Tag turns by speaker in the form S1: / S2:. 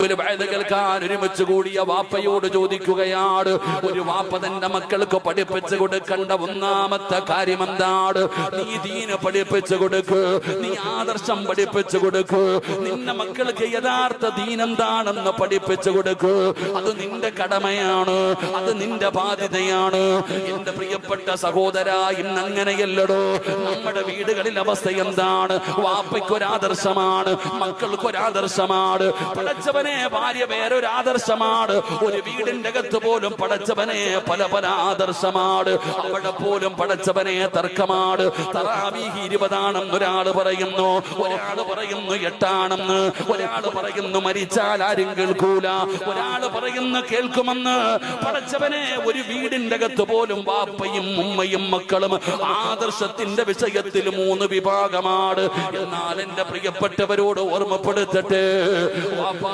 S1: കേൾക്കാൻ ഒരുമിച്ച് കൂടിയ വാപ്പയോട് ചോദിക്കുകയാണ്, ഒരു വാപ്പ തന്റെ മക്കൾക്ക് പഠിപ്പിച്ചു കൊടുക്കേണ്ട ഒന്നാമത്തെ കാര്യം എന്താണ്? നീ ദീന പഠിപ്പിച്ചു കൊടുക്ക്, നീ ആദർശം പഠിപ്പിച്ചു കൊടുക്ക്, നിന്റെ മക്കൾക്ക് യഥാർത്ഥ ദീനെന്താണെന്ന് പഠിപ്പിച്ചു കൊടുക്ക്. അത് നിന്റെ കടമയാണ്, അത് നിന്റെ ബാധ്യതയാണ്. എന്റെ പ്രിയപ്പെട്ട സഹോദര, ഇന്ന് അങ്ങനെയല്ലടോ. നമ്മുടെ വീടുകളിൽ അവസ്ഥ എന്താണ്? വാപ്പയ്ക്കൊരാദർശമാണ്, മക്കൾക്കൊരാദർശമാണ്. പടച്ചവനെ ഭാര്യ വേറൊരു ആദർശമാണ്. ഒരു വീടിന്റെ അകത്ത് പോലും പടച്ചവനെ പല പല ആദർശമാണ്. അവിടെ പോലും പടച്ചവനെ തർക്കമാണ്. തറാവീഹ് 20 ഒരാള് പറയുന്നു, ഒരാള് പറയുന്നു 8 ആണെന്ന്, ഒരാള് പറയുന്നു മരിച്ചാൽ ആരും കേൾക്കൂല, ഒരാള് പറയുന്നു കേൾക്കുമെന്ന്. പടച്ചവനെ ഒരു വീടിന്റെ അകത്ത് പോലും വാപ്പയും ഉമ്മയും മക്കളും ആദർശത്തിന്റെ വിഷയത്തിൽ 3 വിഭാഗമാണ്. എന്നാൽ എന്റെ പ്രിയപ്പെട്ടവരോട് ഓർമ്മപ്പെടുത്തട്ടെ, വാപ്പ